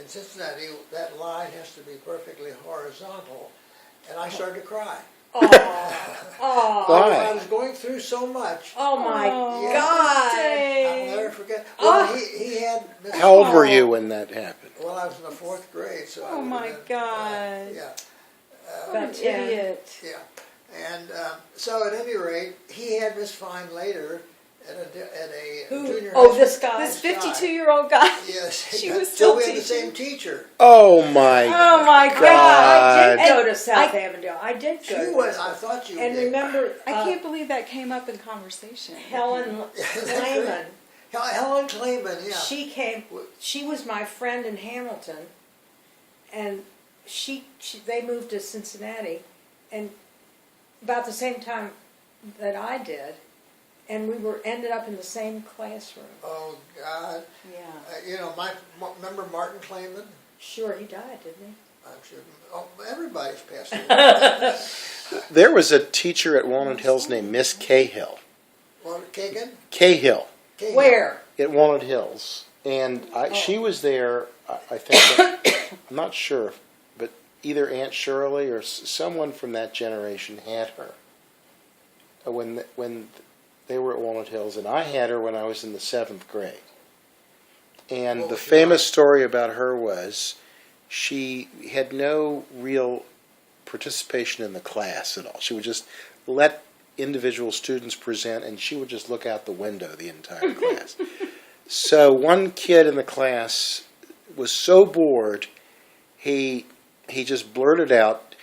in Cincinnati, that line has to be perfectly horizontal, and I started to cry. Oh, Why? I was going through so much. oh my Yeah. God! I'll never forget. Well, he had. How old were you when that happened? Well, I was in the 4th grade, so. I Oh, would've my been, God. yeah, What an 10. idiot. yeah, and so at any rate, he had Miss Fine later at a Who? junior. Oh, high this school. guy. This 52-year-old guy. Yes, She was so still we had the teaching. same teacher. Oh my Oh my God. God. I did go to And South Avondale. I did She go. to was. that I school. thought you And did. remember, I can't believe that came up in conversation. Helen Lehman. Helen Clayman, yeah. She came. She was my friend in Hamilton, and they moved to Cincinnati, and about the same time that I did, and we ended up in the same classroom. Oh God. Yeah. Remember Martin Clayman? Sure, he died, didn't he? I'm sure. Oh, everybody's passed away. There was a teacher at Walnut Hills named Miss Cahill. Well, Kagan? Cahill Kagan. Where? at Walnut Hills. And she was there, I think, I'm not sure, but either Aunt Shirley or someone from that generation had her when they were at Walnut Hills, and I had her when I was in the 7th grade. And the famous story about her was she had no real participation in the class at all. She would just let individual students present, and she would just look out the window the entire class. So one kid in the class was so bored, he just blurted out,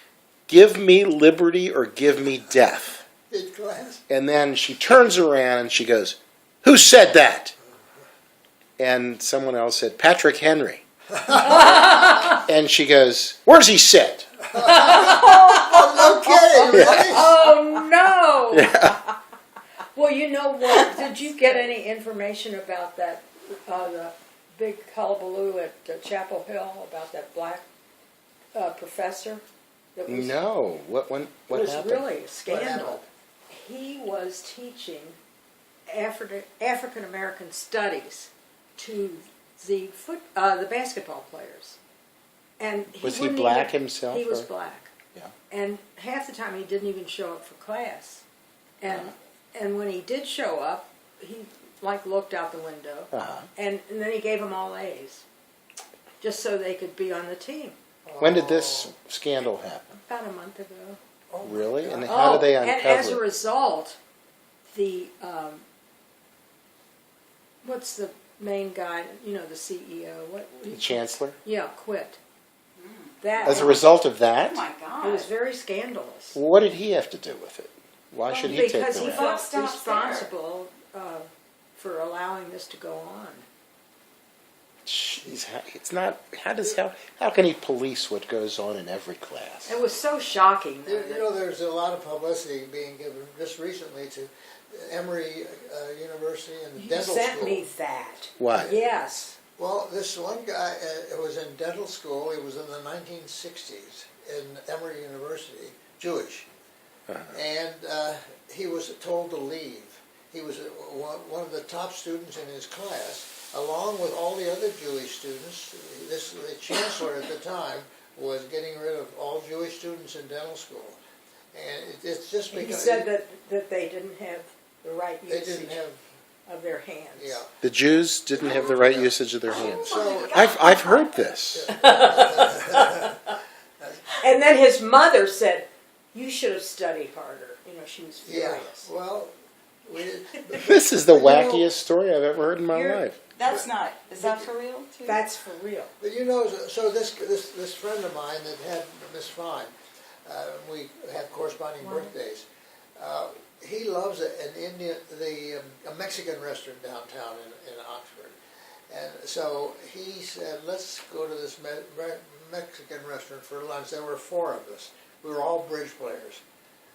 "Give me liberty or give me death." In class? And then she turns around and she goes, "Who said that?" And someone else said, "Patrick Henry." And she goes, "Where's he sit?" Oh, no kidding, really? Oh no! Yeah. Well, you know what? Did you get any information about that? The big hullabaloo at Chapel Hill about that black professor? That was, No. What it was happened? really a scandal. He was teaching African American studies to the basketball players, and Was he wouldn't black even- himself, He was or- black. Yeah. And half the time he didn't even show up for class, and when he did show up, he looked out the window, Uh-huh. and then he gave them all A's, just so they could be on the team. When did this scandal happen? About a month ago. Oh, my Really? God. And how did they uncover and as a it? result, the what's the main guy? You know, the CEO. What? The chancellor? Yeah, quit. That As a result of Oh that? my it was God. very scandalous. What did he have to do with it? Why should he take Because the he rap? felt stops responsible for allowing this to go on. Jeez, it's not. How can he police what goes on in every class? It was so shocking. though, You know, there's a lot of publicity being given just recently to Emory University and you dental sent school. me that. Why? Yes. Well, this one guy was in dental school. He was in the 1960s in Emory University, Jewish, and he was told to leave. He was one of the top students in his class, along with all the other Jewish students. The chancellor at the time was getting rid of all Jewish students in dental school, and it's just because He said that they didn't have the right they usage didn't have. of their hands. Yeah. The Jews didn't have the right usage of their hands. So I've heard this. And then his mother said, "You should have studied harder." You know, she was yeah. furious. Well, we did, This is the but, you know, wackiest story I've ever heard in my You're- life. That's not. Is that for real, too? That's for real. But you know, so this friend of mine that had Miss Fine, we had corresponding birthdays. He loves a Mexican restaurant downtown in Oxford, and so he said, "Let's go to this Mexican restaurant for lunch." There were 4 of us. We were all bridge players,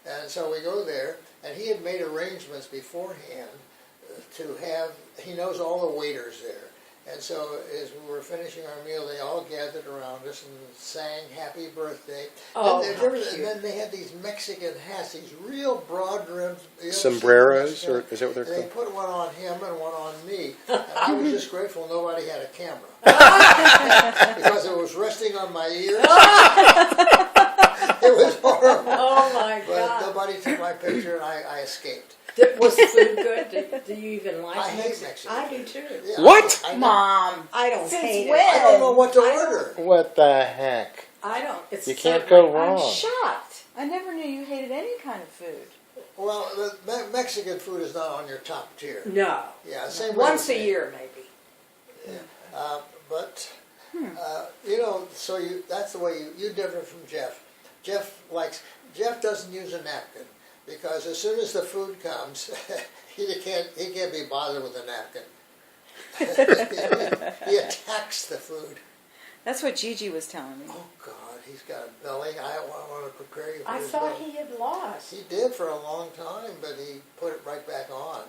and so we go there, and he had made arrangements beforehand to have. He knows all the waiters there. And so as we were finishing our meal, they all gathered around us and sang happy birthday. Oh, and, how and cute. then they had these Mexican hats, these real broad-brimmed... Sombreros, or is that what they're and they called? put one on him and one on me. And I was just grateful nobody had a camera. Because resting on my ears. It was horrible. Oh my But God. nobody took my picture and I escaped. Was the food good? Do you even like I hate Mexican? Mexican I do food. too. Yeah, What? I Mom. I don't Since hate when? it. I don't know what to I don't- order. What the heck? I don't. It's You can't certainly- go wrong. I'm shocked. I never knew you hated any kind of food. Well, the Mexican food is not on your top tier. No. Yeah, same way Once with a me. year, maybe. But so that's the way you differ from Jeff. Jeff doesn't use a napkin because as soon as the food comes, he can't be bothered with a napkin. He attacks the food. That's what Gigi was telling me. Oh God, he's got a belly. I want to prepare you for I his thought belly. he had lost. He did for a long time, but he put it right back on.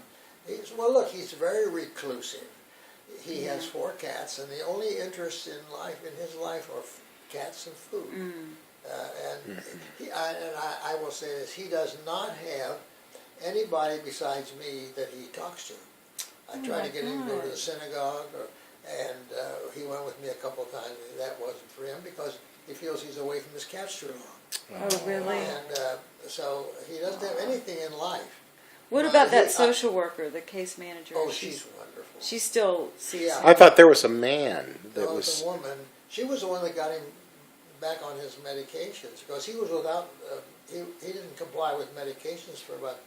Look, he's very reclusive. He has 4 cats, and the only interests in his life are cats and food. I will say this: he does not have anybody besides me that he talks to. I tried to get him to go to the synagogue, and he went with me a couple of times. That wasn't for him because he feels he's away from his cats too long. Oh, really? And so he doesn't have anything in life. What No, about that he- social worker, the case manager? Oh, she's wonderful. She still sees. Yeah. I thought there was a man that There was was. a woman. She was the one that got him back on his medications because he was without. He didn't comply with medications for about